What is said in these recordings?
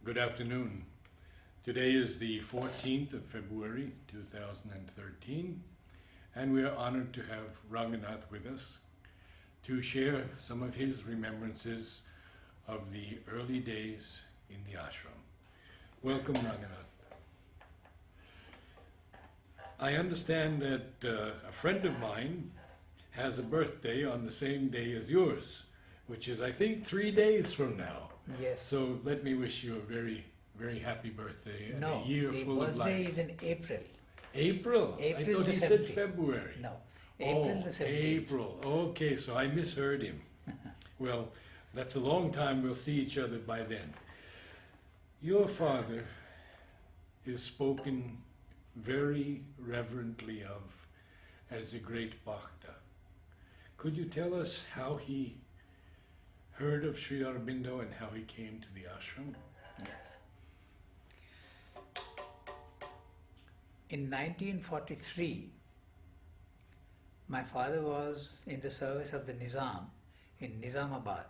Good afternoon. Today is the 14th of February 2013, and we are honored to have Ranganath with us to share some of his remembrances of the early days in the ashram. Welcome, Ranganath. I understand that a friend of mine has a birthday on the same day as yours, which is, I think, 3 days from now. Yes. So let me wish you a very, very happy birthday and No, a year full of life. the birthday is in April. April? I April thought the he said 17th. February. No, April the 17th. April. Okay, so I misheard him. Well, that's a long time. We'll see each other by then. Your father is spoken very reverently of as a great bhakta. Could you tell us how he heard of Sri Aurobindo and how he came to the ashram? Yes. In 1943, my father was in the service of the Nizam in Nizamabad,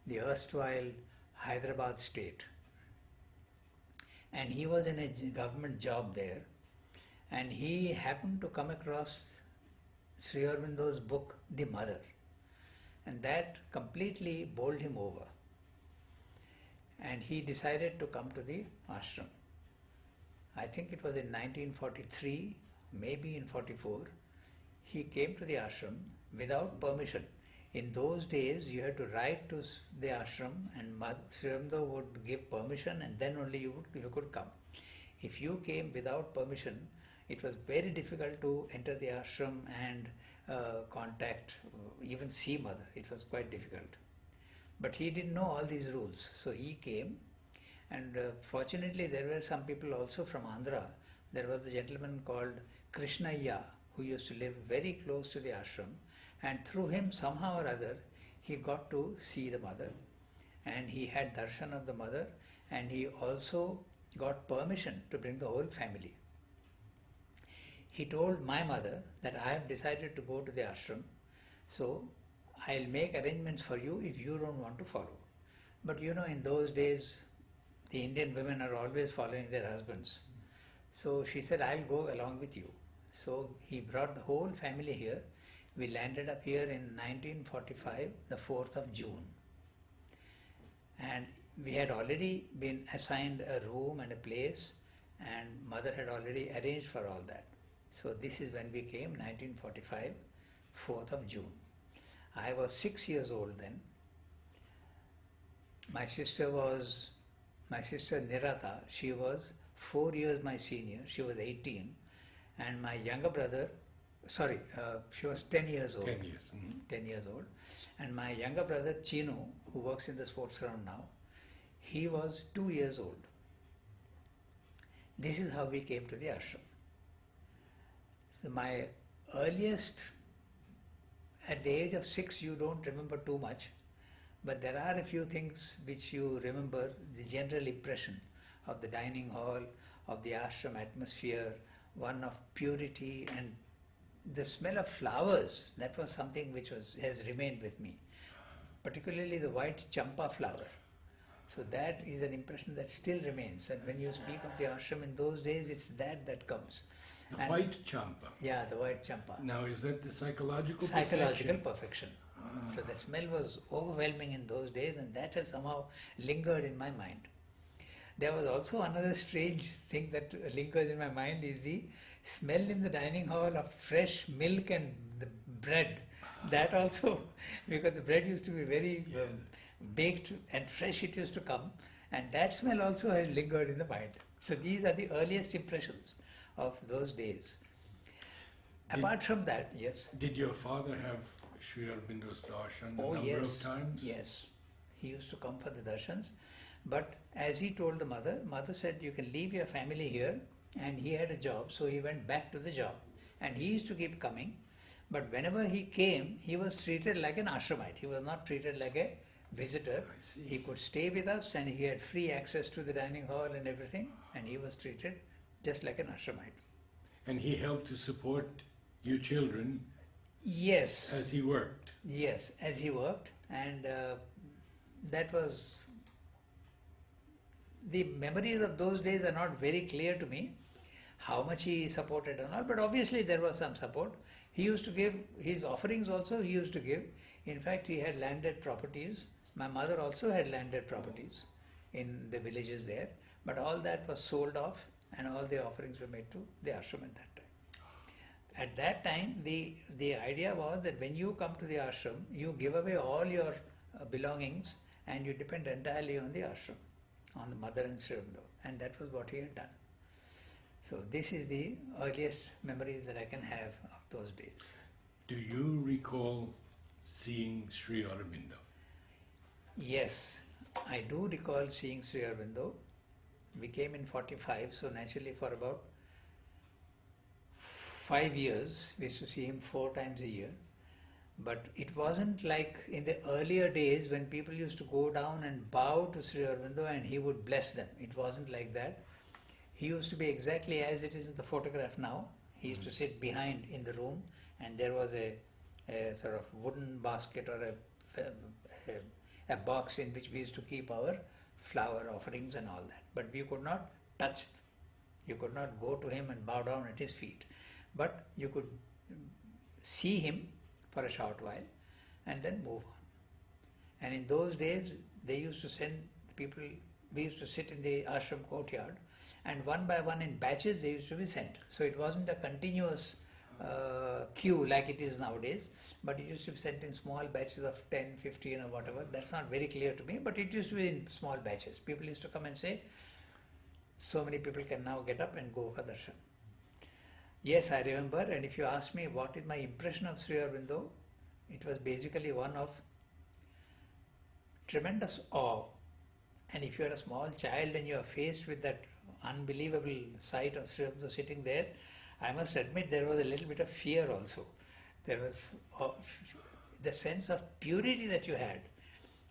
the erstwhile Hyderabad state. And he was in a government job there, and he happened to come across Sri Aurobindo's book, The Mother, and that completely bowled him over. And he decided to come to the ashram. I think it was in 1943, maybe in 44. He came to the ashram without permission. In those days, you had to write to the ashram, and Sri Aurobindo would give permission, and then only you could come. If you came without permission, it was very difficult to enter the ashram and contact, even see mother. It was quite difficult. But he didn't know all these rules, so he came. And fortunately, there were some people also from Andhra. There was a gentleman called Krishnaya who used to live very close to the ashram, and through him, somehow or other, he got to see the mother, and he had darshan of the mother, and he also got permission to bring the whole family. He told my mother that I have decided to go to the ashram, so I'll make arrangements for you if you don't want to follow. But you know, in those days, the Indian women are always following their husbands. So she said, I'll go along with you. So he brought the whole family here. We landed up here in 1945, the 4th of June. And we had already been assigned a room and a place, and mother had already arranged for all that. So this is when we came, 1945, 4th of June. I was 6 years old then. My sister Nirata, she was 4 years my senior, she was 18. And my younger brother, she was 10 years old. 10 years. Mm-hmm. 10 years old. And my younger brother Chinu, who works in the sports ground now, he was 2 years old. This is how we came to the ashram. So my earliest, at the age of 6, you don't remember too much, but there are a few things which you remember, the general impression of the dining hall, of the ashram atmosphere, one of purity, and the smell of flowers. That was something which has remained with me, particularly the white champa flower. So that is an impression that still remains, and when you speak of the ashram in those days, it's that comes. The white champa. Yeah, the white champa. Now, is that the psychological perfection? So the smell was overwhelming in those days, and that has somehow lingered in my mind. There was also another strange thing that lingers in my mind is the smell in the dining hall of fresh milk and the bread. That also, because the bread used to be very baked and fresh, it used to come, and that smell also has lingered in the mind. So these are the earliest impressions of those days. Apart from that, yes. Did your father have Sri Aurobindo's darshan a number yes, of times? Yes. He used to come for the darshans. But as he told the mother said, you can leave your family here, and he had a job, so he went back to the job. And he used to keep coming, but whenever he came, he was treated like an ashramite. He was not treated like a visitor. He could stay with us, and he had free access to the dining hall and everything, and he was treated just like an ashramite. And he helped to support you children. Yes. As he worked. Yes, as he worked, and that was the memories of those days are not very clear to me, how much he supported and all, but obviously there was some support. He used to give his offerings also, he used to give. In fact, he had landed properties. My mother also had landed properties in the villages there, but all that was sold off and all the offerings were made to the ashram at that time. At that time, the idea was that when you come to the ashram, you give away all your belongings and you depend entirely on the ashram, on the mother and Sri Aurobindo, and that was what he had done. So this is the earliest memories that I can have of those days. Do you recall seeing Sri Aurobindo? Yes, I do recall seeing Sri Aurobindo. We came in 45, so naturally for about 5 years, we used to see him 4 times a year. But it wasn't like in the earlier days when people used to go down and bow to Sri Aurobindo and he would bless them. It wasn't like that. He used to be exactly as it is in the photograph now. He used to sit behind in the room, and there was a sort of wooden basket or a box in which we used to keep our flower offerings and all that. But we could not touch, you could not go to him and bow down at his feet. But you could see him for a short while and then move on. And in those days, they used to send people, we used to sit in the ashram courtyard, and one by one in batches they used to be sent. So it wasn't a continuous queue like it is nowadays, but it used to be sent in small batches of 10, 15 or whatever. That's not very clear to me, but it used to be in small batches. People used to come and say, so many people can now get up and go for darshan. Yes, I remember, and if you ask me what is my impression of Sri Aurobindo, it was basically one of tremendous awe. And if you are a small child and you are faced with that unbelievable sight of Sri Aurobindo sitting there, I must admit there was a little bit of fear also. There was the sense of purity that you had.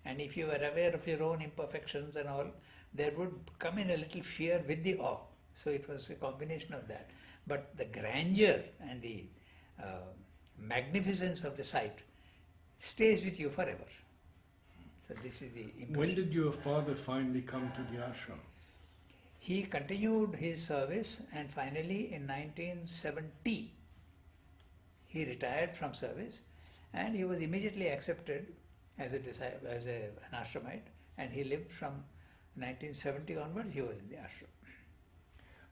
And if you were aware of your own imperfections and all, there would come in a little fear with the awe. So it was a combination of that. But the grandeur and the magnificence of the sight stays with you forever. So this is the impression. When did your father finally come to the ashram? He continued his service, and finally in 1970 he retired from service, and he was immediately accepted as an ashramite, and he lived from 1970 onwards. He was in the ashram.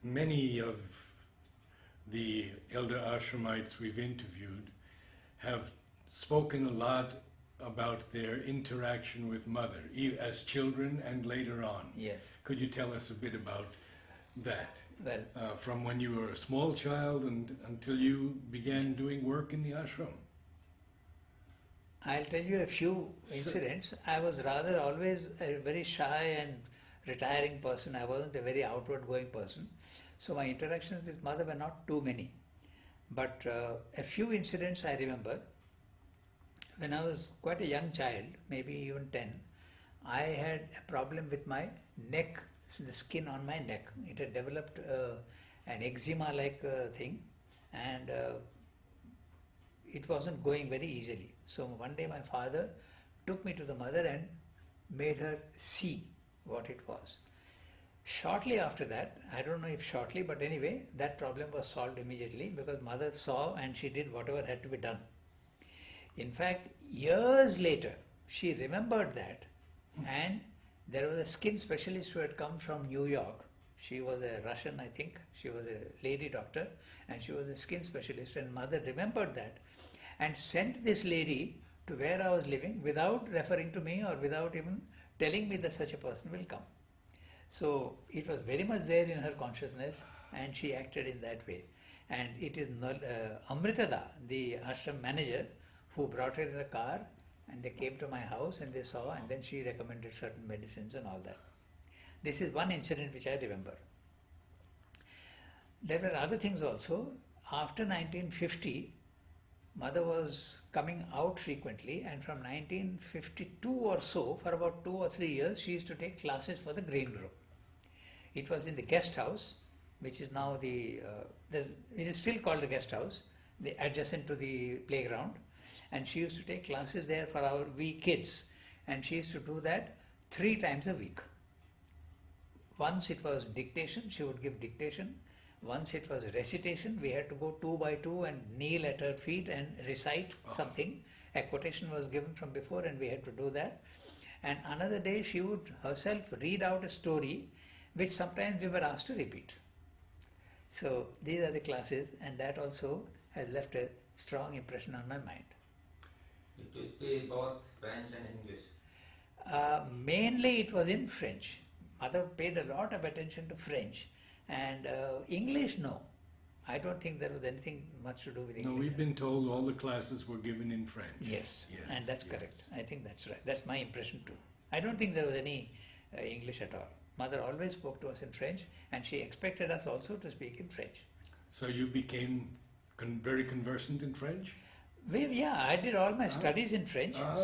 Many of the elder ashramites we've interviewed have spoken a lot about their interaction with mother, as children and later on. Yes. Could you tell us a bit about that? Well, from when you were a small child and until you began doing work in the ashram? I'll tell you a few incidents. I was rather always a very shy and retiring person. I wasn't a very outward going person. So my interactions with mother were not too many. But a few incidents I remember. When I was quite a young child, maybe even 10, I had a problem with my neck, the skin on my neck. It had developed an eczema-like thing, and it wasn't going very easily. So one day my father took me to the mother and made her see what it was. Shortly after that, I don't know if shortly, but anyway, that problem was solved immediately because mother saw and she did whatever had to be done. In fact, years later, she remembered that, and there was a skin specialist who had come from New York. She was a Russian, I think. She was a lady doctor, and she was a skin specialist, and mother remembered that and sent this lady to where I was living without referring to me or without even telling me that such a person will come. So it was very much there in her consciousness, and she acted in that way. And it is Amritada, the ashram manager, who brought her in a car, and they came to my house and they saw, and then she recommended certain medicines and all that. This is one incident which I remember. There were other things also. After 1950, mother was coming out frequently, and from 1952 or so, for about 2 or 3 years, she used to take classes for the green group. It was in the guest house, which is now it is still called the guest house, adjacent to the playground. And she used to take classes there for we kids, and she used to do that 3 times a week. once it was dictation, she would give dictation. Once it was recitation, we had to go 2 by 2 and kneel at her feet and recite something. A quotation was given from before and we had to do that. And another day she would herself read out a story which sometimes we were asked to repeat. So these are the classes, and that also has left a strong impression on my mind. To speak both French and English. Mainly it was in French. Mother paid a lot of attention to French, and English, no. I don't think there was anything much to do with English. No, we've been told all the classes were given in French. Yes, Yes, and that's yes. correct. I think that's right. That's my impression too. I don't think there was any English at all. Mother always spoke to us in French, and she expected us also to speak in French. So you became very conversant in French? Yeah, I did all my studies in French, Ah.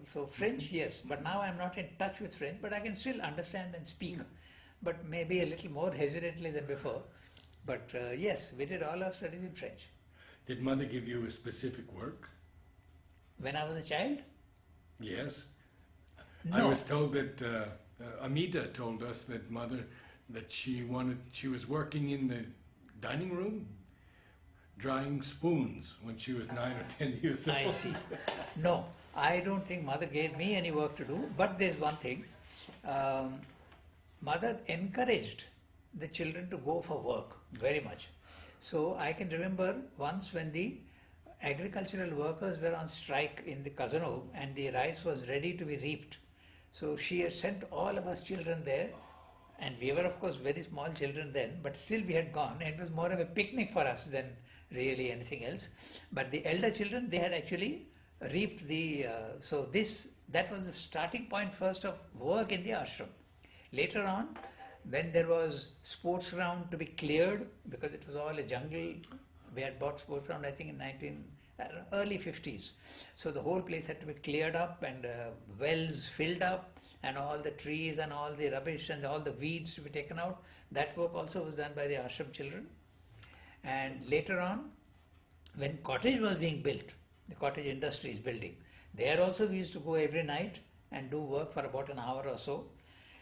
so French, yes. But now I'm not in touch with French, but I can still understand and speak, but maybe a little more hesitantly than before. But yes, we did all our studies in French. Did Mother give you a specific work? When I was a child? Yes. No. I was told that Amita told us that Mother, that she was working in the dining room drying spoons when she was 9 or 10 years old. I see. No, I don't think Mother gave me any work to do, but there's one thing. Mother encouraged the children to go for work very much. So I can remember once when the agricultural workers were on strike in the Kazanov and the rice was ready to be reaped. So she had sent all of us children there, and we were of course very small children then, but still we had gone, and it was more of a picnic for us than really anything else. But the elder children, they had actually reaped the, that was the starting point first of work in the ashram. Later on, when there was sports ground to be cleared, because it was all a jungle, we had bought sports ground I think in early 50s. So the whole place had to be cleared up and wells filled up and all the trees and all the rubbish and all the weeds to be taken out. That work also was done by the ashram children. And later on, when cottage was being built, the cottage industries building, there also we used to go every night and do work for about an hour or so.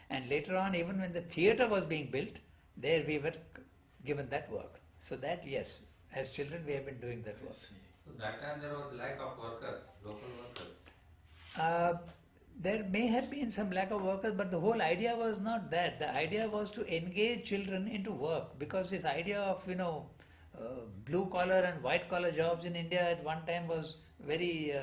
And later on, even when the theatre was being built, there we were given that work. So that, yes, as children we have been doing that work. So that time there was lack of workers, local workers. There may have been some lack of workers, but the whole idea was not that. The idea was to engage children into work, because this idea of, blue collar and white collar jobs in India at one time was very,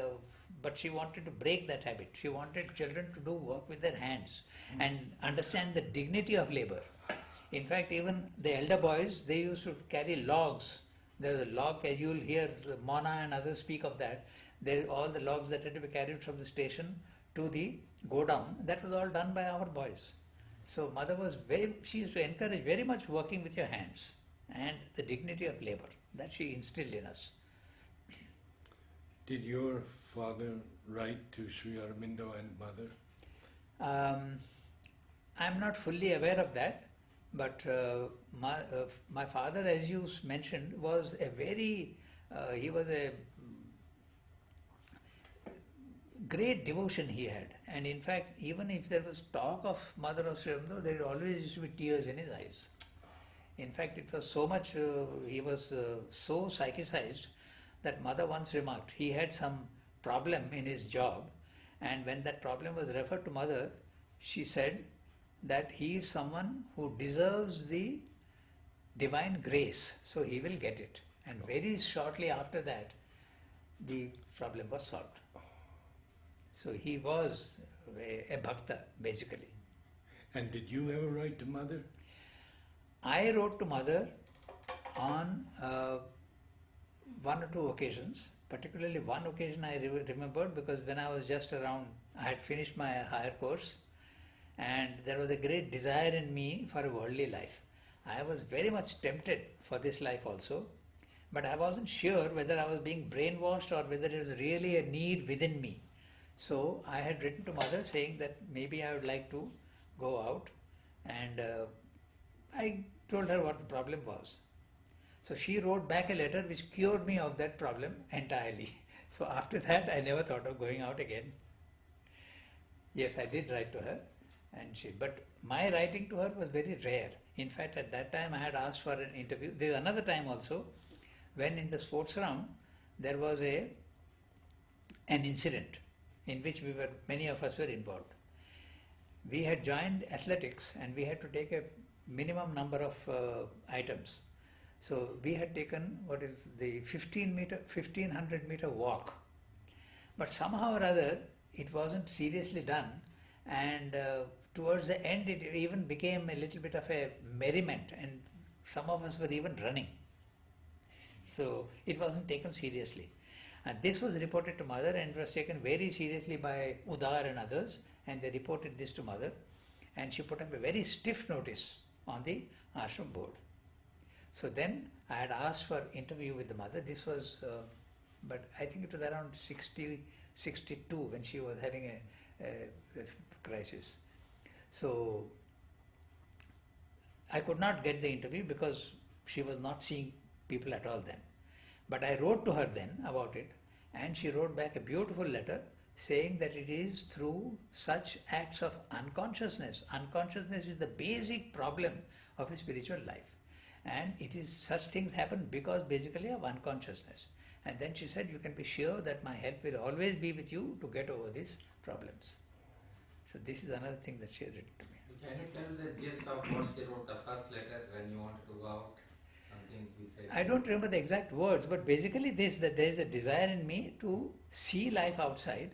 but she wanted to break that habit. She wanted children to do work with their hands and understand the dignity of labor. In fact, even the elder boys, they used to carry logs. There was a log, you'll hear Mona and others speak of that. All the logs that had to be carried from the station to the godown, that was all done by our boys. So Mother she used to encourage very much working with your hands and the dignity of labor. That she instilled in us. Did your father write to Sri Aurobindo and Mother? I'm not fully aware of that, but my father, as you mentioned, was he was a great devotion he had. And in fact, even if there was talk of Mother of Sri Aurobindo, there always used to be tears in his eyes. In fact, it was so much, he was so psychicized that Mother once remarked he had some problem in his job, and when that problem was referred to Mother, she said that he is someone who deserves the divine grace, so he will get it. And very shortly after that, the problem was solved. So he was a bhakta, basically. And did you ever write to Mother? I wrote to Mother on one or two occasions. Particularly one occasion I remembered, because when I was just around, I had finished my higher course, and there was a great desire in me for a worldly life. I was very much tempted for this life also, but I wasn't sure whether I was being brainwashed or whether it was really a need within me. So I had written to Mother saying that maybe I would like to go out, and I told her what the problem was. So she wrote back a letter which cured me of that problem entirely. So after that I never thought of going out again. Yes, I did write to her, But my writing to her was very rare. In fact, at that time I had asked for an interview. There was another time also when in the sports round there was an incident in which many of us were involved. We had joined athletics and we had to take a minimum number of items. So we had taken what is the 1500 meter walk. But somehow or other it wasn't seriously done, and towards the end it even became a little bit of a merriment, and some of us were even running. So it wasn't taken seriously. And this was reported to mother and was taken very seriously by Udar and others, and they reported this to mother, and she put up a very stiff notice on the ashram board. So then I had asked for interview with the mother. This was, but I think it was around 62 when she was having a crisis. So I could not get the interview because she was not seeing people at all then. But I wrote to her then about it, and she wrote back a beautiful letter saying that it is through such acts of unconsciousness. Unconsciousness is the basic problem of a spiritual life. And it is such things happen because basically of unconsciousness. And then she said, you can be sure that my help will always be with you to get over these problems. So this is another thing that she has written to me. Can you tell the gist of what she wrote the first letter when you wanted to go out? Something we said. I don't remember the exact words, but basically this, that there is a desire in me to see life outside,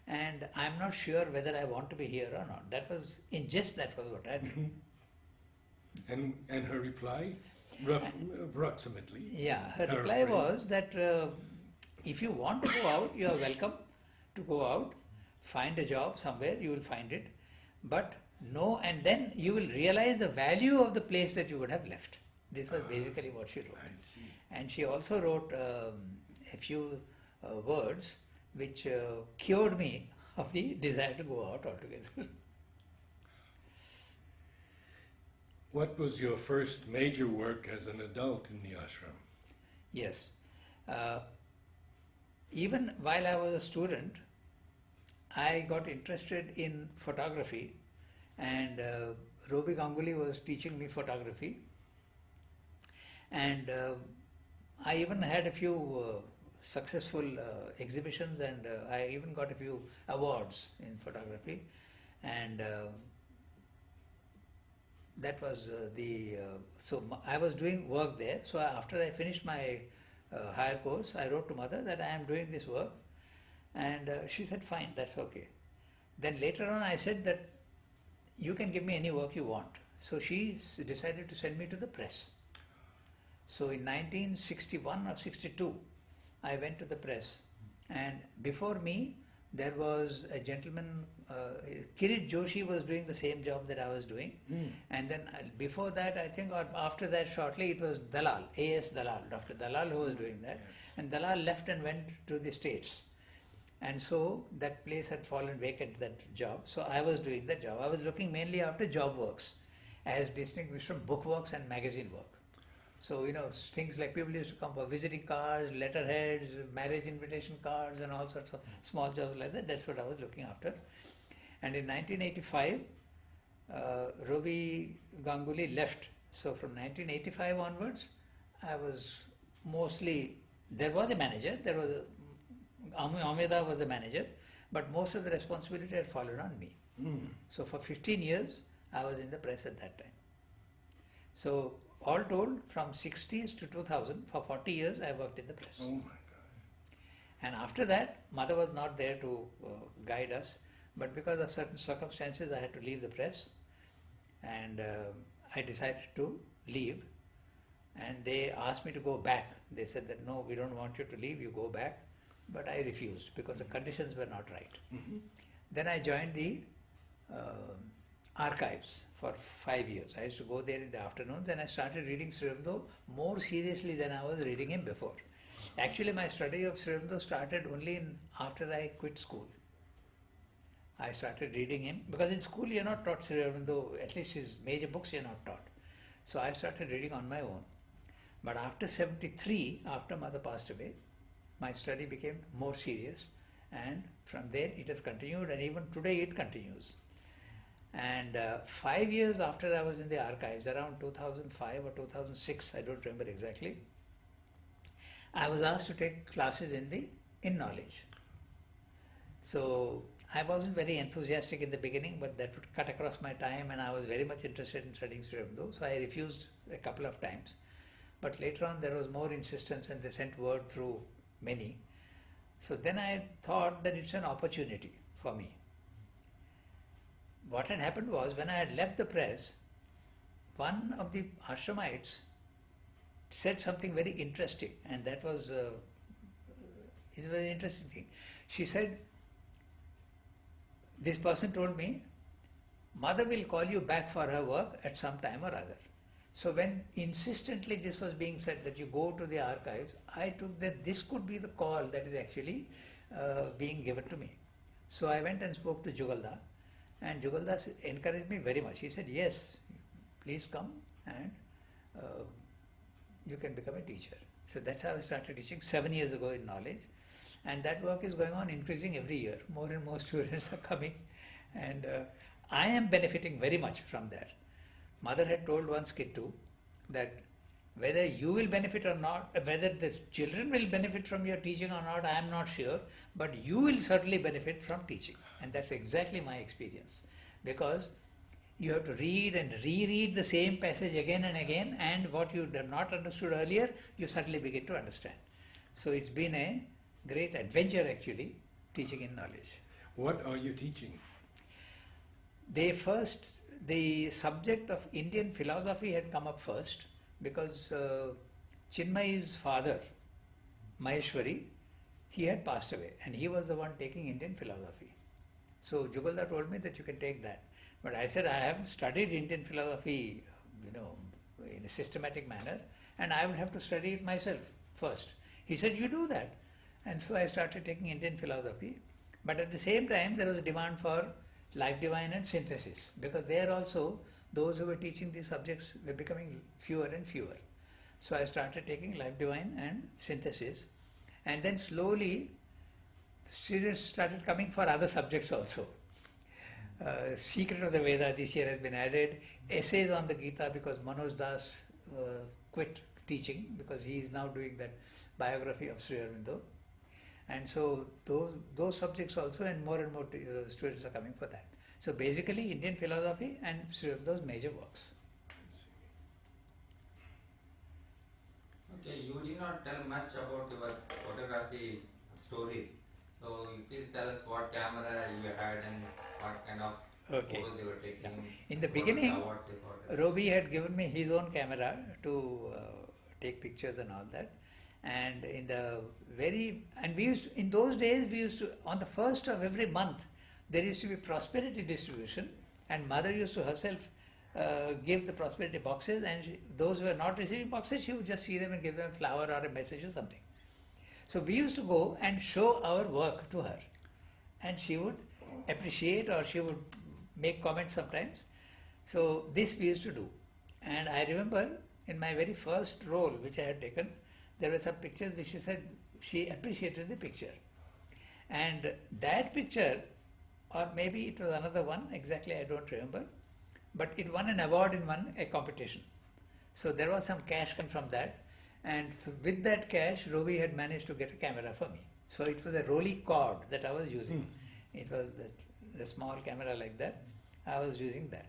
and I'm not sure whether I want to be here or not. That was, in gist, that was what I did. And her reply? Approximately. Yeah, her reply was that if you want to go out, you are welcome to go out, find a job somewhere, you will find it, but no, and then you will realize the value of the place that you would have left. This was basically what she wrote. I see. And she also wrote a few words which cured me of the desire to go out altogether. What was your first major work as an adult in the ashram? Yes. Even while I was a student, I got interested in photography, and Robi Ganguly was teaching me photography, and I even had a few successful exhibitions, and I even got a few awards in photography, and that was I was doing work there. So after I finished my higher course, I wrote to mother that I am doing this work, and she said fine, that's okay. Then later on I said that you can give me any work you want. So she decided to send me to the press. So in 1961 or 62 I went to the press, and before me there was a gentleman, Kirit Joshi was doing the same job that I was doing, and then before that, I think, or after that shortly, it was Dalal, A.S. Dalal, Dr. Dalal who was doing that, and Dalal left and went to the States, and so that place had fallen vacant, that job, so I was doing that job. I was looking mainly after job works, as distinguished from book works and magazine work. So, things like people used to come for visiting cards, letterheads, marriage invitation cards, and all sorts of small jobs like that. That's what I was looking after. And in 1985, Robi Ganguly left. So from 1985 onwards, I was mostly, there was a manager, Ameda was the manager, but most of the responsibility had fallen on me. So for 15 years, I was in the press at that time. So all told, from 60s to 2000, for 40 years I worked in the press. Oh my God. And after that, mother was not there to guide us, but because of certain circumstances I had to leave the press, and I decided to leave, and they asked me to go back. They said that no, we don't want you to leave, you go back, but I refused because the conditions were not right. Then I joined the archives for 5 years. I used to go there in the afternoons, and I started reading Sri Aurobindo more seriously than I was reading him before. Actually, my study of Sri Aurobindo started only after I quit school. I started reading him, because in school you are not taught Sri Aurobindo, at least his major books you are not taught. So I started reading on my own. But after 73, after mother passed away, my study became more serious, and from there it has continued, and even today it continues. And 5 years after I was in the archives, around 2005 or 2006, I don't remember exactly, I was asked to take classes in knowledge. So I wasn't very enthusiastic in the beginning, but that would cut across my time, and I was very much interested in studying Sri Aurobindo, so I refused a couple of times. But later on there was more insistence, and they sent word through many. So then I thought that it's an opportunity for me. What had happened was, when I had left the press, one of the ashramites said something very interesting, and that was it's a very interesting thing. She said, this person told me, mother will call you back for her work at some time or other. So when insistently this was being said that you go to the archives, I took that this could be the call that is actually being given to me. So I went and spoke to Jugalda, and Jugalda encouraged me very much. He said, yes, please come and you can become a teacher. So that's how I started teaching 7 years ago in knowledge. And that work is going on, increasing every year. More and more students are coming, and I am benefiting very much from that. Mother had told once kid too that whether you will benefit or not, whether the children will benefit from your teaching or not, I am not sure, but you will certainly benefit from teaching. And that's exactly my experience, because you have to read and reread the same passage again and again, and what you had not understood earlier, you suddenly begin to understand. So it's been a great adventure actually, teaching in knowledge. What are you teaching? The subject of Indian philosophy had come up first, because Chinmayi's father, Maheshwari, he had passed away, and he was the one taking Indian philosophy. So Jugalda told me that you can take that. But I said, I haven't studied Indian philosophy, in a systematic manner, and I would have to study it myself first. He said, you do that. And so I started taking Indian philosophy. But at the same time, there was a demand for life divine and synthesis, because there also those who were teaching these subjects were becoming fewer and fewer. So I started taking life divine and synthesis, and then slowly students started coming for other subjects also. Secret of the Veda this year has been added, essays on the Gita, because Manoj Das quit teaching because he is now doing that biography of Sri Aurobindo. And so those subjects also, and more students are coming for that. So basically Indian philosophy and Sri Aurobindo's major works. Okay, you did not tell much about your photography story. So please tell us what camera you had and what kind of photos you were taking. Yeah. In the beginning, Robi had given me his own camera to take pictures and all that. And in those days we used to, on the first of every month, there used to be prosperity distribution, and mother used to herself give the prosperity boxes, and those who were not receiving boxes, she would just see them and give them a flower or a message or something. So we used to go and show our work to her, and she would appreciate, or she would make comments sometimes. So this we used to do. And I remember in my very first role which I had taken, there were some pictures which she said she appreciated the picture. And that picture, or maybe it was another one, exactly I don't remember, but it won an award in a competition. So there was some cash coming from that, and so with that cash, Robi had managed to get a camera for me. So it was a Rolly cord that I was using. It was the small camera like that. I was using that.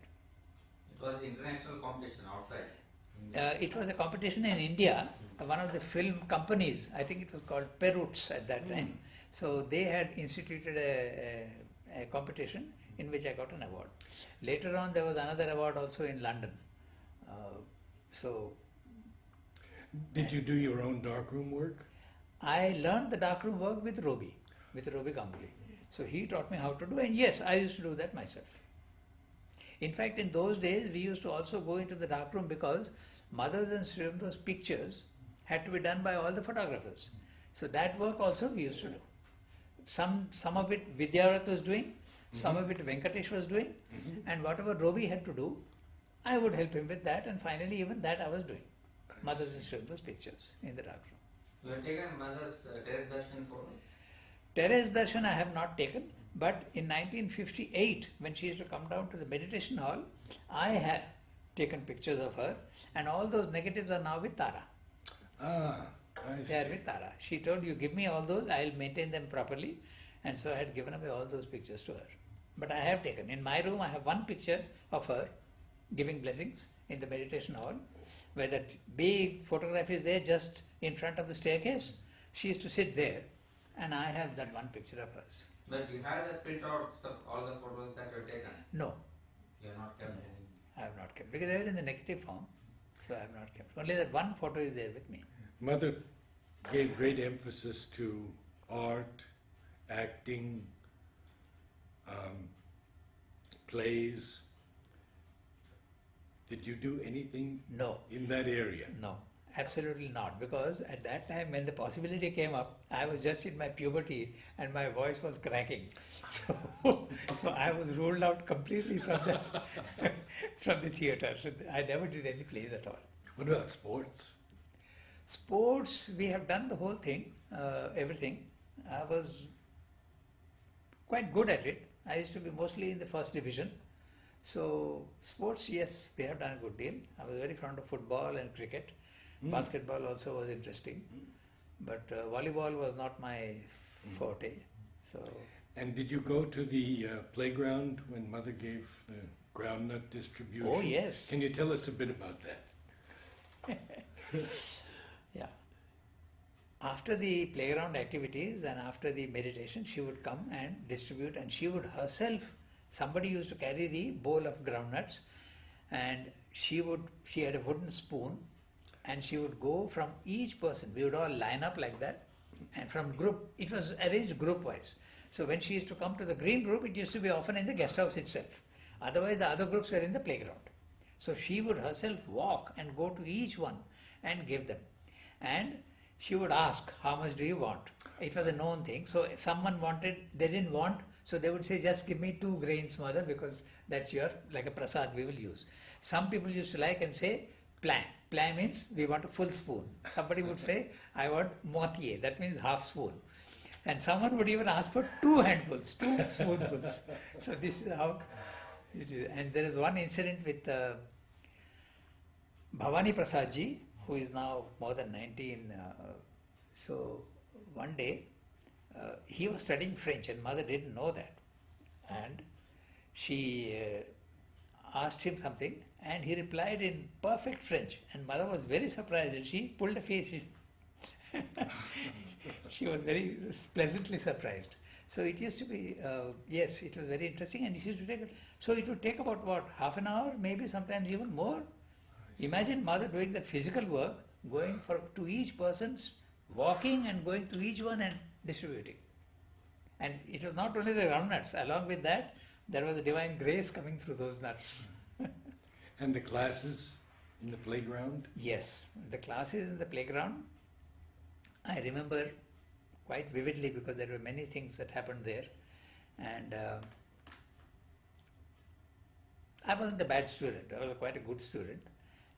It was international competition outside. It was a competition in India. One of the film companies, I think it was called Perutz at that time. So they had instituted a competition in which I got an award. Later on, there was another award also in London. Did you do your own darkroom work? I learned the darkroom work with Robi Ganguly. So he taught me how to do, and yes, I used to do that myself. In fact, in those days, we used to also go into the darkroom because Mother's and Sri Aurobindo's pictures had to be done by all the photographers. So that work also we used to do. Some of it Vidyarat was doing, some of it Venkatesh was doing, and whatever Robi had to do, I would help him with that, and finally even that I was doing. Mother's and Sri Aurobindo's pictures in the darkroom. You have taken Mother's Terrace Darshan photos? Terrace Darshan I have not taken, But in 1958, when she used to come down to the meditation hall, I had taken pictures of her, and all those negatives are now with Tara. Ah, I They are see. with Tara. She told, you give me all those, I'll maintain them properly. And so I had given away all those pictures to her. But I have taken. In my room, I have one picture of her giving blessings in the meditation hall, where that big photograph is there just in front of the staircase. She used to sit there, and I have that one picture of hers. But you have the printouts of all the photos that were taken. No, You have not kept No. any. I have not kept, because they were in the negative form, so I have not kept. Only that one photo is there with me. Mother gave great emphasis to art, acting, plays. Did you do anything No, in that area? no, absolutely not. Because at that time, when the possibility came up, I was just in my puberty and my voice was cracking. So I was ruled out completely from that, from the theatre. So I never did any plays at all. What about sports? Sports, we have done the whole thing, everything. I was quite good at it. I used to be mostly in the first division. So sports, yes, we have done a good deal. I was very fond of football and cricket. Basketball also was interesting. But volleyball was not my forte. So And did you go to the playground when Mother gave the Groundnut Distribution? Oh, yes. Can you tell us a bit about that? yeah. After the playground activities and after the meditation, she would come and distribute, and she would herself, somebody used to carry the bowl of groundnuts, and she had a wooden spoon, and she would go from each person. We would all line up like that, and from group, it was arranged group wise. So when she used to come to the green group, it used to be often in the guest house itself. Otherwise the other groups were in the playground. So she would herself walk and go to each one and give them. And she would ask, how much do you want? It was a known thing. So if someone wanted, they didn't want, so they would say, just give me 2 grains, mother, because that's your, like a prasad we will use. Some people used to like and say, plan. Plan means we want a full spoon. Somebody would say, I want moitié, that means half spoon. And someone would even ask for 2 handfuls, 2 spoonfuls. So this is how it is. And there is one incident with Bhavani Prasad ji, who is now more than 19. So one day he was studying French and mother didn't know that. And she asked him something and he replied in perfect French. And mother was very surprised and she pulled a face. She was very pleasantly surprised. So it used to be, yes, it was very interesting, and it used to take, so it would take about what, half an hour, maybe sometimes even more. Imagine mother doing that physical work, going to each person's, walking and going to each one and distributing. And it was not only the ground nuts, along with that, there was a divine grace coming through those nuts. And the classes in the playground? Yes, the classes in the playground, I remember quite vividly because there were many things that happened there. And I wasn't a bad student, I was quite a good student.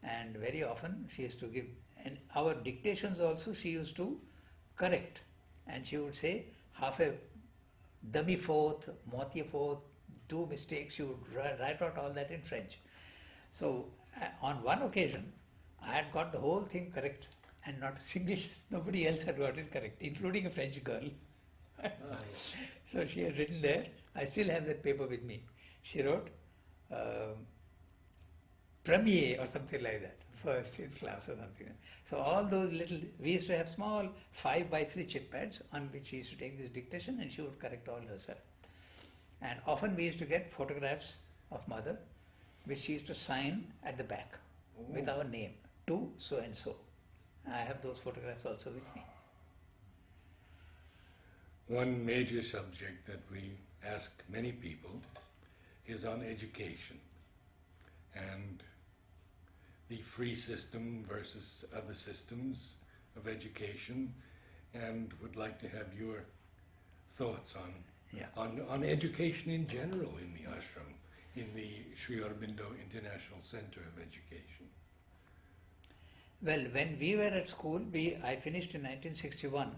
And very often she used to give, and our dictations also she used to correct. And she would say half a dummy fourth, moitié fourth, 2 mistakes, she would write out all that in French. So on one occasion, I had got the whole thing correct and not a single, nobody else had got it correct, including a French girl. So she had written there, I still have that paper with me. She wrote, premier or something like that, first in class or something. So all those little, we used to have small 5x3 chip pads on which she used to take this dictation and she would correct all herself. And often we used to get photographs of mother which she used to sign at the back with our name, to so and so. I have those photographs also with me. One major subject that we ask many people is on education and the free system versus other systems of education, and would like to have your thoughts on education in general in the ashram, in the Sri Aurobindo International Center of Education. Well, when we were at school, I finished in 1961.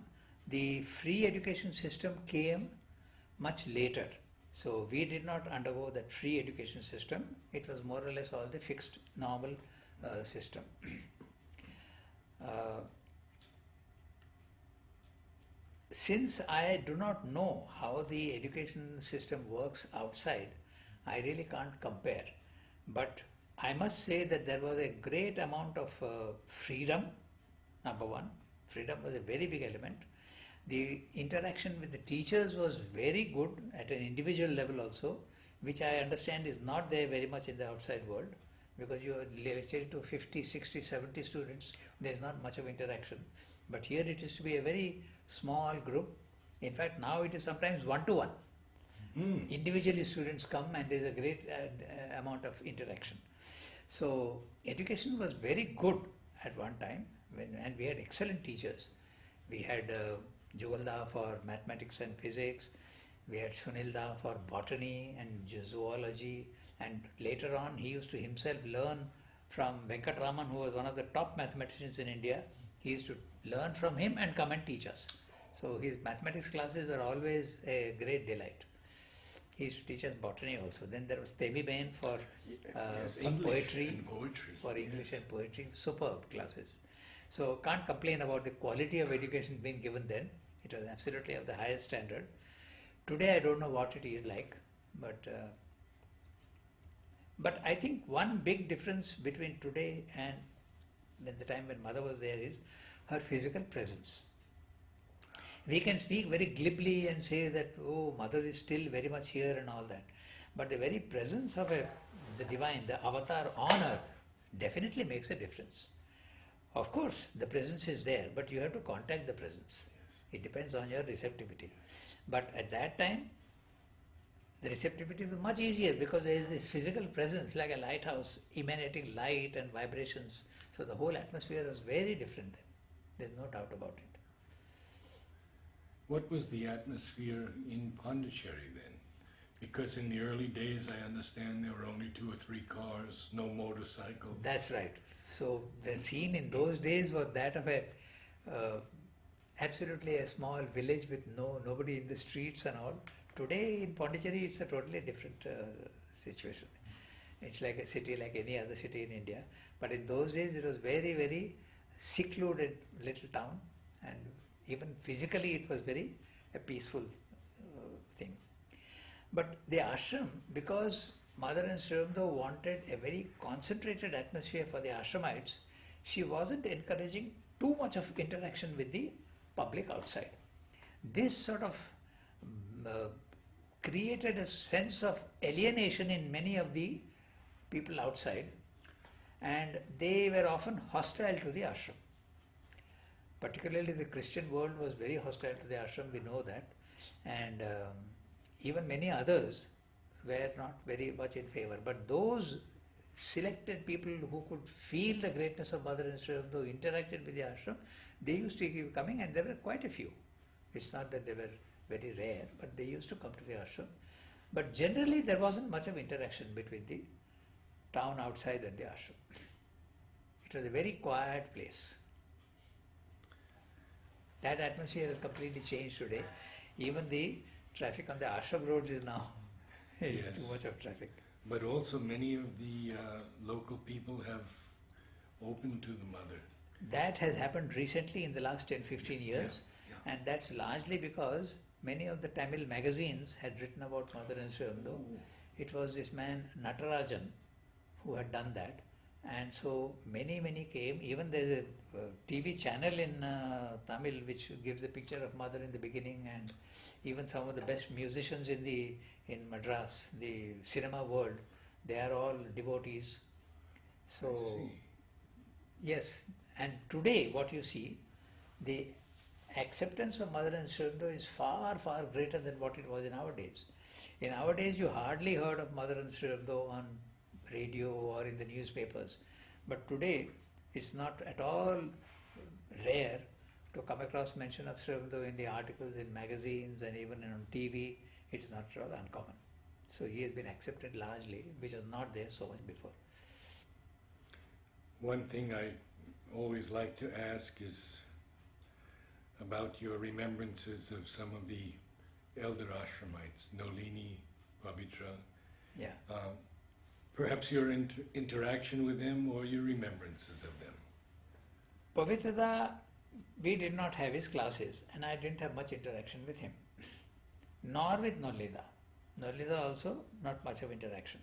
The free education system came much later. So we did not undergo that free education system. It was more or less all the fixed normal system. Since I do not know how the education system works outside, I really can't compare. But I must say that there was a great amount of freedom, number one. Freedom was a very big element. The interaction with the teachers was very good at an individual level also, which I understand is not there very much in the outside world, because you are lecturing to 50, 60, 70 students, there is not much of interaction. But here it is to be a very small group. In fact, now it is sometimes one-to-one. Individually students come and there is a great amount of interaction. So education was very good at one time, and we had excellent teachers. We had Jugalda for mathematics and physics, we had Sunilda for botany and zoology, and later on he used to himself learn from Venkatraman, who was one of the top mathematicians in India. He used to learn from him and come and teach us. So his mathematics classes were always a great delight. He used to teach us botany also. Then there was Tebi Bain for poetry, for English and poetry. Superb classes. So can't complain about the quality of education being given then. It was absolutely of the highest standard. Today I don't know what it is like, but I think one big difference between today and the time when mother was there is her physical presence. We can speak very glibly and say that, oh, mother is still very much here and all that. But the very presence of the divine, the avatar on earth, definitely makes a difference. Of course, the presence is there, but you have to contact the presence. It depends on your receptivity. But at that time, the receptivity was much easier because there is this physical presence like a lighthouse emanating light and vibrations. So the whole atmosphere was very different then. There's no doubt about it. What was the atmosphere in Pondicherry then? Because in the early days, I understand there were only 2 or 3 cars, no motorcycles. That's right. So the scene in those days was that of a absolutely a small village with nobody in the streets and all. Today in Pondicherry, it's a totally different situation. It's like a city like any other city in India. But in those days, it was very, very secluded little town, and even physically it was very a peaceful thing. But the ashram, because Mother and Sri Aurobindo wanted a very concentrated atmosphere for the ashramites, she wasn't encouraging too much of interaction with the public outside. This sort of created a sense of alienation in many of the people outside, and they were often hostile to the ashram. Particularly the Christian world was very hostile to the ashram, we know that, and even many others were not very much in favor. But those selected people who could feel the greatness of Mother and Sri Aurobindo, who interacted with the ashram, they used to keep coming, and there were quite a few. It's not that they were very rare, but they used to come to the ashram. But generally there wasn't much of interaction between the town outside and the ashram. It was a very quiet place. That atmosphere has completely changed today. Even the traffic on the ashram roads is now too much of traffic. But also many of the local people have opened to the mother. That has happened recently in the last 10-15 years, and that's largely because many of the Tamil magazines had written about Mother and Sri Aurobindo. It was this man Natarajan who had done that, and so many came. Even there is a TV channel in Tamil which gives a picture of Mother in the beginning, and even some of the best musicians in Madras, the cinema world, they are all devotees. So yes, and today what you see, the acceptance of Mother and Sri Aurobindo is far greater than what it was in our days. In our days you hardly heard of Mother and Sri Aurobindo on radio or in the newspapers, but today it's not at all rare to come across mention of Sri Aurobindo in the articles in magazines and even on TV. It's not at all uncommon. So he has been accepted largely, which was not there so much before. One thing I always like to ask is about your remembrances of some of the elder ashramites, Nolini, Pavitra. Yeah. Perhaps your interaction with them or your remembrances of them. Pavitrada, we did not have his classes and I didn't have much interaction with him. Nor with Nolida. Nolida also not much of interaction.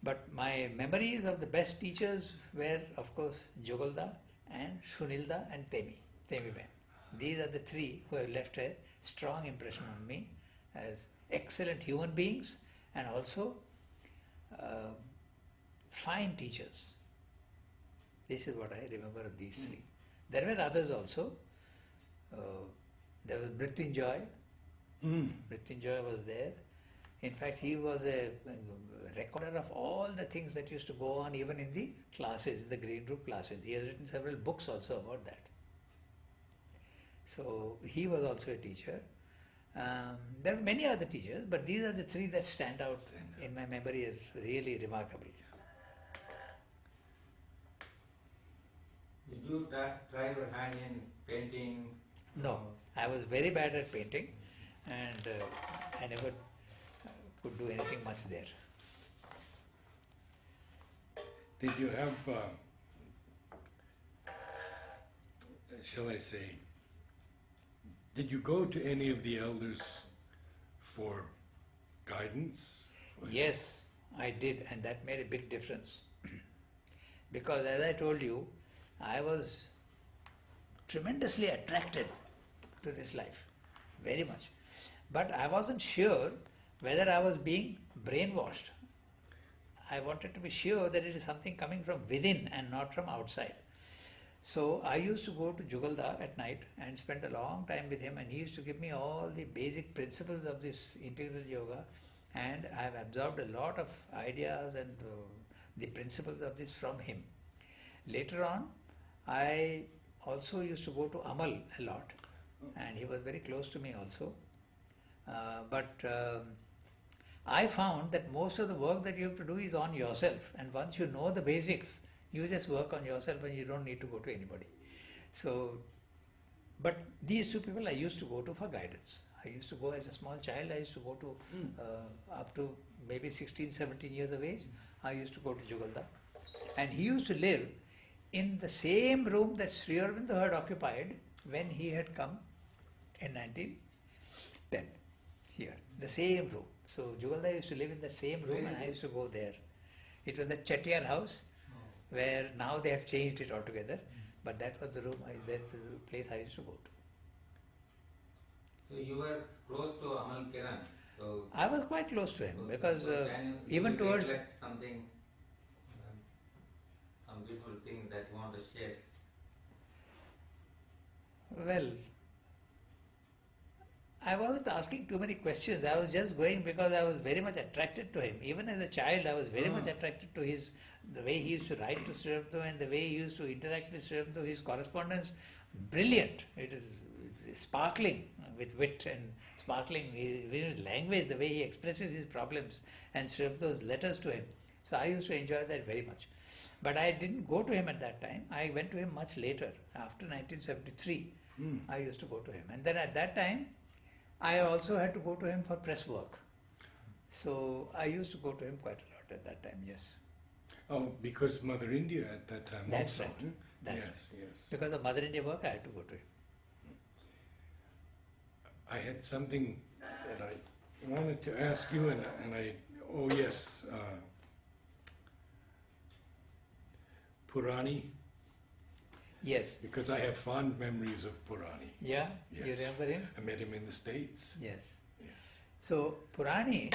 But my memories of the best teachers were, of course, Jugalda and Shunilda and Temi Ben. These are the three who have left a strong impression on me as excellent human beings and also fine teachers. This is what I remember of these three. There were others also. There was Mrityunjoy. Mrityunjoy was there. In fact, he was a recorder of all the things that used to go on even in the classes, the green group classes. He has written several books also about that. So he was also a teacher. There are many other teachers, but these are the three that stand out in my memory as really remarkable. Did you try your hand in painting? No, I was very bad at painting and I never could do anything much there. Did you have, shall I say, did you go to any of the elders for guidance? Yes, I did, and that made a big difference. Because as I told you, I was tremendously attracted to this life, very much. But I wasn't sure whether I was being brainwashed. I wanted to be sure that it is something coming from within and not from outside. So I used to go to Jugalda at night and spend a long time with him, and he used to give me all the basic principles of this integral yoga, and I have absorbed a lot of ideas and the principles of this from him. Later on, I also used to go to Amal a lot, and he was very close to me also. But I found that most of the work that you have to do is on yourself, and once you know the basics, you just work on yourself and you don't need to go to anybody. So, but these two people I used to go to for guidance. I used to go as a small child, I used to go to up to maybe 16, 17 years of age, I used to go to Jugalda. And he used to live in the same room that Sri Aurobindo had occupied when he had come in 1910, here, the same room. So Jugalda used to live in the same room and I used to go there. It was the Chettiar house, where now they have changed it altogether, but that was the room, that's the place I used to go to. So you were close to Amal Kiran. So I was quite close to him because can you even towards... recollect something, some beautiful things that you want to share? Well, I wasn't asking too many questions. I was just going because I was very much attracted to him. Even as a child, I was very much attracted to the way he used to write to Sri Aurobindo and the way he used to interact with Sri Aurobindo. His correspondence, brilliant. It is sparkling with wit and sparkling with language, the way he expresses his problems and Sri Aurobindo's letters to him. So I used to enjoy that very much. But I didn't go to him at that time. I went to him much later, after 1973. I used to go to him. And then at that time, I also had to go to him for press work. So I used to go to him quite a lot at that time, yes. Oh, because Mother India at that time That's also. right. That's yes, right. yes. Because of Mother India work, I had to go to him. I had something that I wanted to ask you, and I, oh yes, Purani, Yes. because I have fond memories of Purani. Yeah? Yes. You remember him? I met him in the States. Yes. Yes. So Purani,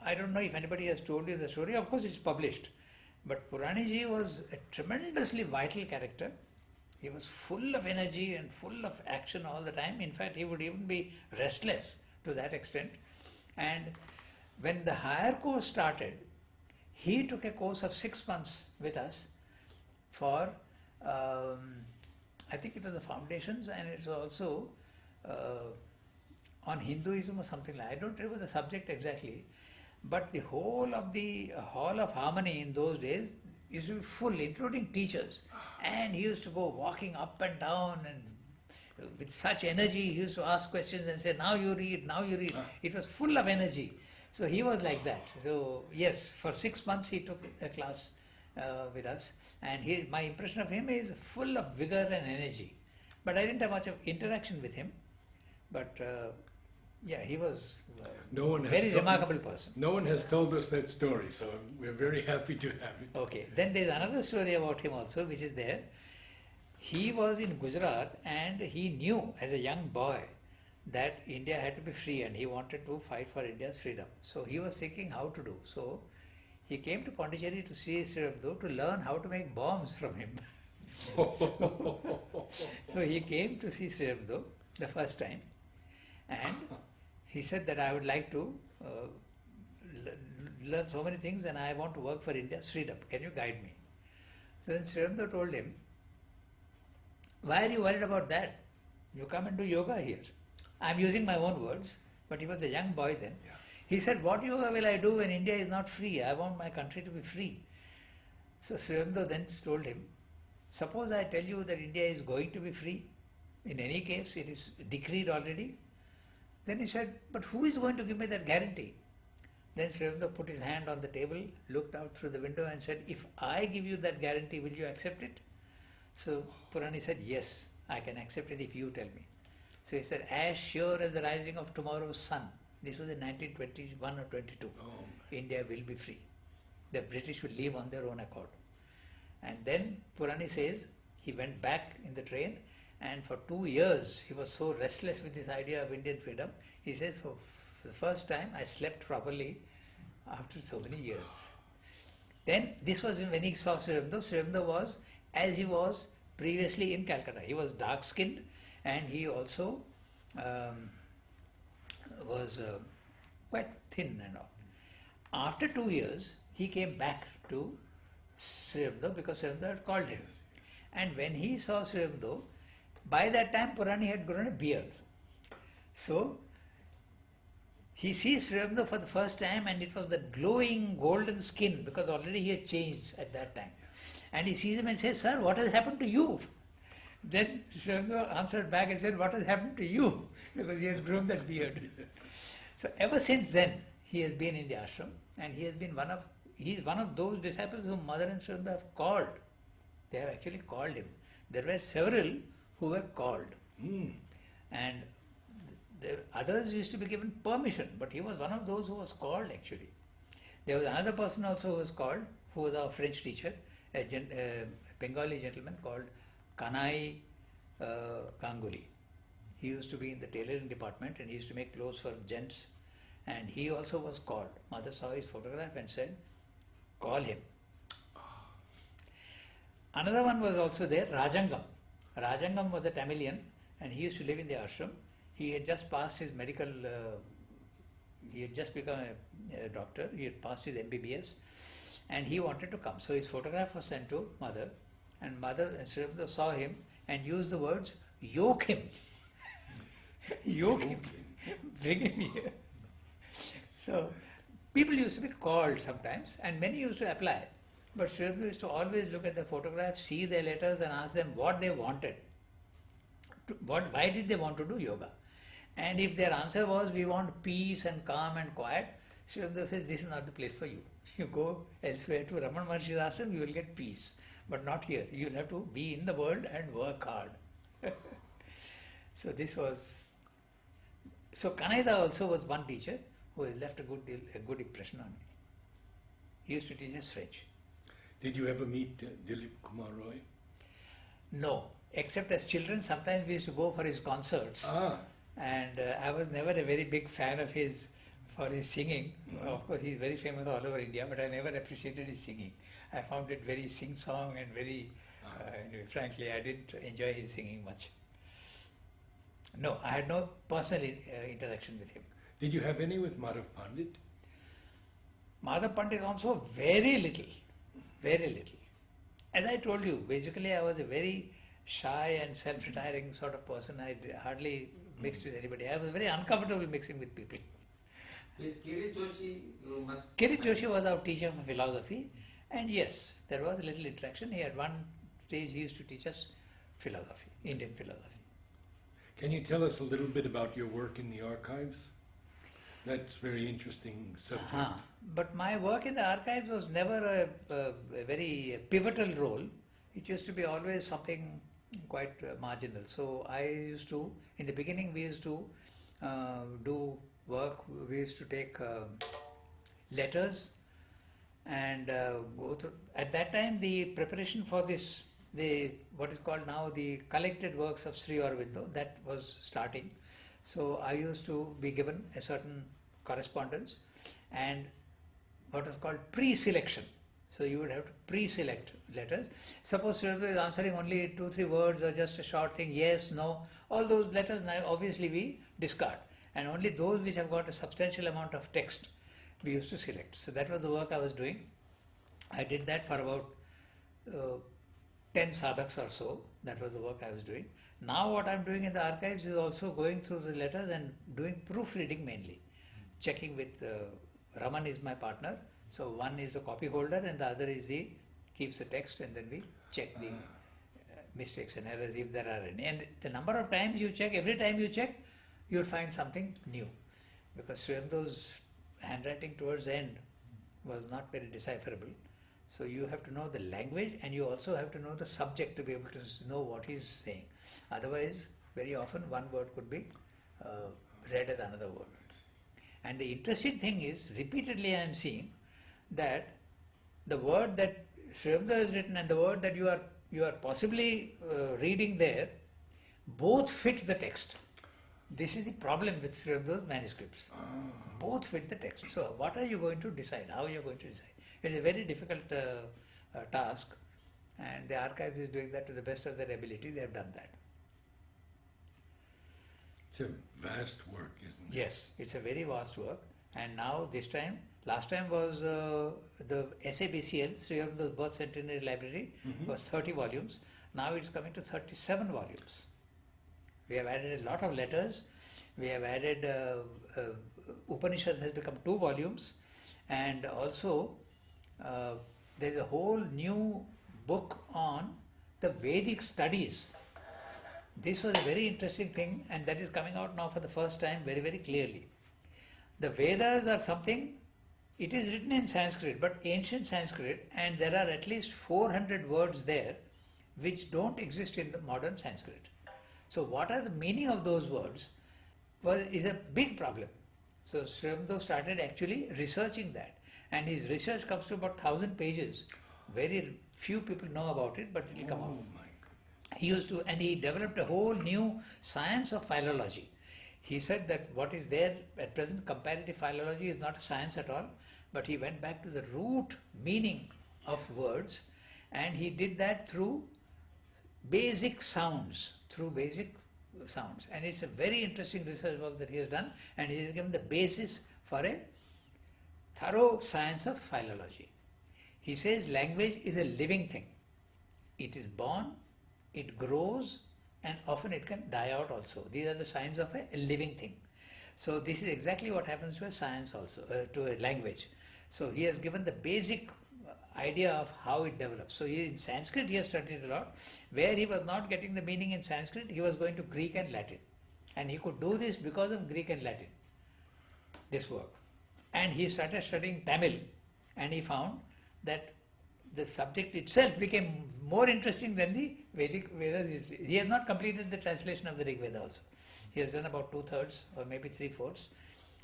I don't know if anybody has told you the story. Of course, it's published. But Purani ji was a tremendously vital character. He was full of energy and full of action all the time. In fact, he would even be restless to that extent. And when the higher course started, he took a course of 6 months with us for, I think it was the foundations, and it was also on Hinduism or something like that. I don't remember the subject exactly. But the whole of the Hall of Harmony in those days used to be full, including teachers. And he used to go walking up and down and with such energy. He used to ask questions and say, now you read, now you read. It was full of energy. So he was like that. So yes, for 6 months he took a class with us, and my impression of him is full of vigor and energy. But I didn't have much of interaction with him. But yeah, he was a very remarkable person. No one has told us that story, so we're very happy to have it. Okay, then there's another story about him also, which is there. He was in Gujarat and he knew as a young boy that India had to be free and he wanted to fight for India's freedom. So he was thinking how to do. So he came to Pondicherry to see Sri Aurobindo to learn how to make bombs from him. So he came to see Sri Aurobindo the first time, and he said that I would like to learn so many things and I want to work for India's freedom. Can you guide me? So then Sri Aurobindo told him, why are you worried about that? You come and do yoga here. I'm using my own words, but he was a young boy then. Yeah. He said, what yoga will I do when India is not free? I want my country to be free. So Sri Aurobindo then told him, suppose I tell you that India is going to be free. In any case, it is decreed already. Then he said, but who is going to give me that guarantee? Then Sri Aurobindo put his hand on the table, looked out through the window and said, if I give you that guarantee, will you accept it? So Purani said, yes, I can accept it if you tell me. So he said, as sure as the rising of tomorrow's sun, this was in 1921 or 22, India will be free. The British will leave on their own accord. And then Purani says, he went back in the train, and for 2 years he was so restless with this idea of Indian freedom. He says, for the first time I slept properly after so many years. Then this was when he saw Sri Aurobindo. Sri Aurobindo was as he was previously in Calcutta. He was dark-skinned and he also was quite thin and all. After 2 years, he came back to Sri Aurobindo because Sri Aurobindo had called him. And when he saw Sri Aurobindo, by that time Purani had grown a beard. So he sees Sri Aurobindo for the first time, and it was the glowing golden skin, because already he had changed at that time. And he sees him and says, sir, what has happened to you? Then Sri Aurobindo answered back and said, what has happened to you? Because he had grown that beard. So ever since then, he has been in the ashram, and he is one of those disciples whom Mother and Sri Aurobindo have called. They have actually called him. There were several who were called. And the others used to be given permission, but he was one of those who was called actually. There was another person also who was called, who was our French teacher, a Bengali gentleman called Kanai Ganguly. He used to be in the tailoring department and he used to make clothes for gents, and he also was called. Mother saw his photograph and said, call him. Another one was also there, Rajangam. Rajangam was a Tamilian and he used to live in the ashram. He had just passed his medical, he had just become a doctor, he had passed his MBBS and he wanted to come. So his photograph was sent to Mother, and Mother and Sri Aurobindo saw him and used the words, yoke him. Yoke him. Bring him here. So people used to be called sometimes and many used to apply. But Sri Aurobindo used to always look at the photographs, see their letters and ask them what they wanted. Why did they want to do yoga? And if their answer was, we want peace and calm and quiet, Sri Aurobindo says, this is not the place for you. You go elsewhere to Ramana Maharshi's ashram, you will get peace. But not here. You will have to be in the world and work hard. So this was... So Kanaida also was one teacher who has left a good impression on me. He used to teach us French. Did you ever meet Dilip Kumar Roy? No, except as children, sometimes we used to go for his concerts. And I was never a very big fan of his for his singing. Of course, he's very famous all over India, but I never appreciated his singing. I found it very sing-song and very, anyway, frankly, I didn't enjoy his singing much. No, I had no personal interaction with him. Did you have any with Madhav Pandit? Madhav Pandit also very little, very little. As I told you, basically I was a very shy and self-retiring sort of person. I hardly mixed with anybody. I was very uncomfortable mixing with people. With Kirit Joshi, you must... Kirit Joshi was our teacher for philosophy, and yes, there was a little interaction. He at one stage he used to teach us philosophy, Indian philosophy. Can you tell us a little bit about your work in the archives? That's very interesting subject. But my work in the archives was never a very pivotal role. It used to be always something quite marginal. So I used to, in the beginning we used to do work, we used to take letters and go through. At that time the preparation for this, what is called now the collected works of Sri Aurobindo, that was starting. So I used to be given a certain correspondence and what is called pre-selection. So you would have to pre-select letters. Suppose Sri Aurobindo is answering only 2-3 words or just a short thing, yes, no, all those letters now obviously we discard, and only those which have got a substantial amount of text we used to select. So that was the work I was doing. I did that for about 10 sadhaks or so. That was the work I was doing. Now what I'm doing in the archives is also going through the letters and doing proofreading mainly. Checking with Raman is my partner. So one is the copy holder and the other is the keeps the text, and then we check the mistakes and errors if there are any. And the number of times you check, every time you check, you'll find something new. Because Sri Aurobindo handwriting towards the end was not very decipherable. So you have to know the language and you also have to know the subject to be able to know what he's saying. Otherwise, very often one word could be read as another word. And the interesting thing is, repeatedly I am seeing that the word that Sri Aurobindo has written and the word that you are possibly reading there, both fit the text. This is the problem with Sri Aurobindo's manuscripts. Both fit the text. So what are you going to decide? How are you going to decide? It is a very difficult task, and the archives is doing that to the best of their ability. They have done that. It's a vast work, isn't it? Yes, it's a very vast work. And now this time, last time was the SABCL, Sri Aurobindo's Birth Centenary Library, was 30 volumes. Now it's coming to 37 volumes. We have added a lot of letters. We have added Upanishads has become 2 volumes, and also there is a whole new book on the Vedic Studies. This was a very interesting thing, and that is coming out now for the first time very, very clearly. The Vedas are something, it is written in Sanskrit, but ancient Sanskrit, and there are at least 400 words there which don't exist in the modern Sanskrit. So what are the meaning of those words is a big problem. So Sri Aurobindo started actually researching that, and his research comes to about 1,000 pages. Very few people know about it, but it will come out. He used to, and he developed a whole new science of philology. He said that what is there at present, comparative philology, is not a science at all, but he went back to the root meaning of words, and he did that through basic sounds, and it's a very interesting research work that he has done, and he has given the basis for a thorough science of philology. He says language is a living thing. It is born, it grows, and often it can die out also. These are the signs of a living thing. So this is exactly what happens to a science also, to a language. So he has given the basic idea of how it develops. So in Sanskrit he has studied a lot. Where he was not getting the meaning in Sanskrit, he was going to Greek and Latin. And he could do this because of Greek and Latin, this work. And he started studying Tamil, and he found that the subject itself became more interesting than the Vedic Vedas. He has not completed the translation of the Rig Veda also. He has done about 2/3 or maybe 3/4,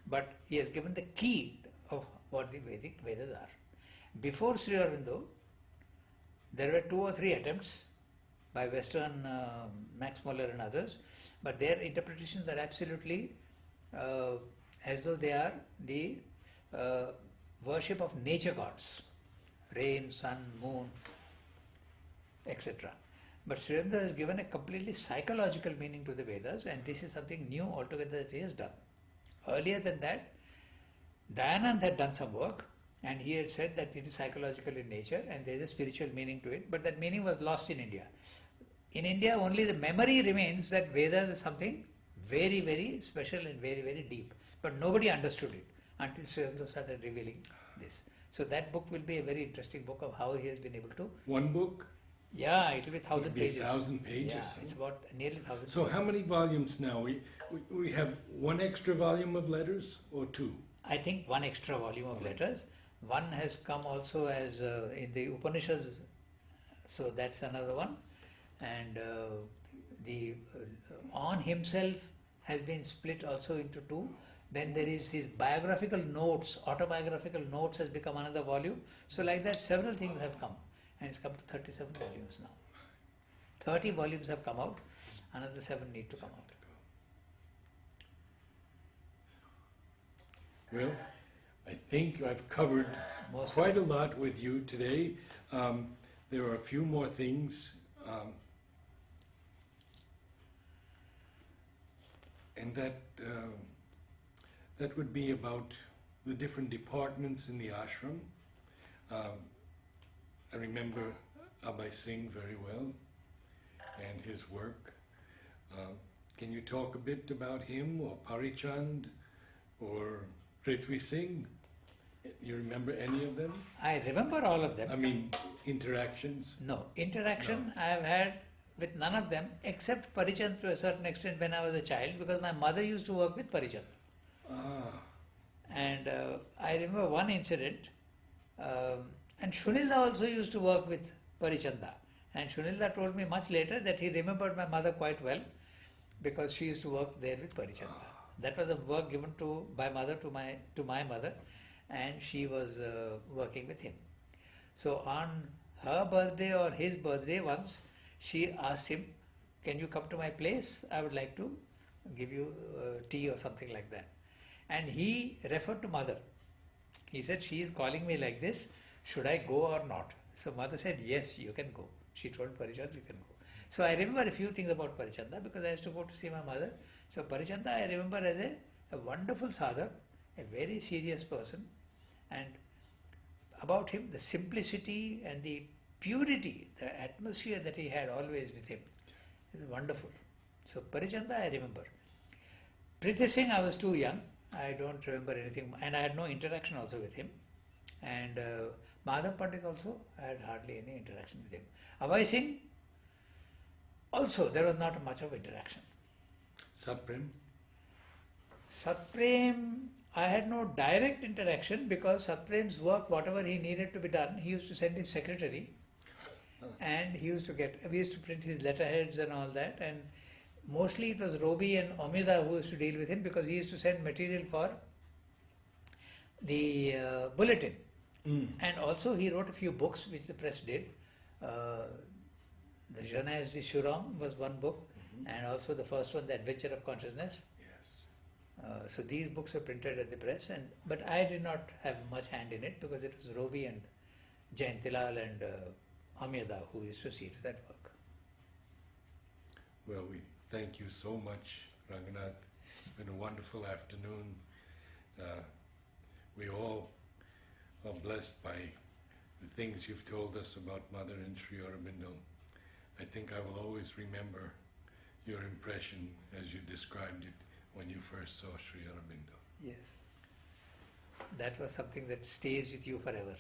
but he has given the key of what the Vedic Vedas are. Before Sri Aurobindo, there were 2 or 3 attempts by Western Max Muller and others, but their interpretations are absolutely as though they are the worship of nature gods, rain, sun, moon, etc. But Sri Aurobindo has given a completely psychological meaning to the Vedas, and this is something new altogether that he has done. Earlier than that, Dayanand had done some work, and he had said that it is psychological in nature and there is a spiritual meaning to it, but that meaning was lost in India. In India, only the memory remains that Vedas is something very, very special and very, very deep. But nobody understood it until Sri Aurobindo started revealing this. So that book will be a very interesting book of how he has been able to. One book? Yeah, it will be 1,000 It'll be pages. 1,000 pages. Yeah, huh? it's about nearly 1,000 So pages. how many volumes now? We have one extra volume of letters or two? I think one extra volume of letters. One has come also as in the Upanishads, so that's another one. And the on himself has been split also into two. Then there is his biographical notes, autobiographical notes has become another volume. So like that several things have come, and it's come to 37 volumes now. 30 volumes have come out, another 7 need to come out. Well, I think I've covered Most quite a lot with you today. There are a few more things, and that would be about the different departments in the ashram. I remember Abhay Singh very well and his work. Can you talk a bit about him, or Parichand, or Prithvi Singh? You remember any of them? I remember all of them. I mean, interactions? No, interaction I have had with none of them except Parichand to a certain extent when I was a child, because my mother used to work with Parichand. Ah, And I remember one incident, and Shunilda also used to work with Parichanda. And Shunilda told me much later that he remembered my mother quite well because she used to work there with Parichanda. That was a work given by mother to my mother, and she was working with him. So on her birthday or his birthday once, she asked him, "Can you come to my place? I would like to give you tea or something like that." And he referred to mother. He said, "She is calling me like this, should I go or not?" So mother said, "Yes, you can go." She told Parichand, "You can go." So I remember a few things about Parichanda because I used to go to see my mother. So Parichanda I remember as a wonderful sadhak, a very serious person, and about him the simplicity and the purity, the atmosphere that he had always with him is wonderful. So Parichanda I remember. Prithvi Singh I was too young, I don't remember anything, and I had no interaction also with him. And Madhav Pandit also, I had hardly any interaction with him. Abhay Singh, also there was not much of interaction. Satprem? Satprem, I had no direct interaction because Satprem's work, whatever he needed to be done, he used to send his secretary, and we used to print his letterheads and all that, and mostly it was Robi and Omida who used to deal with him because he used to send material for the bulletin. And also he wrote a few books which the press did. The Jeunesse du Shurong was one book, and also the first one, The Adventure of Consciousness. Yes. So these books were printed at the press, but I did not have much hand in it because it was Robi and Jayantilal and Amida who used to see to that work. Well, we thank you so much, Ranganath. It's been a wonderful afternoon. We all are blessed by the things you've told us about Mother and Sri Aurobindo. I think I will always remember your impression as you described it when you first saw Sri Aurobindo. Yes. That was something that stays with you forever.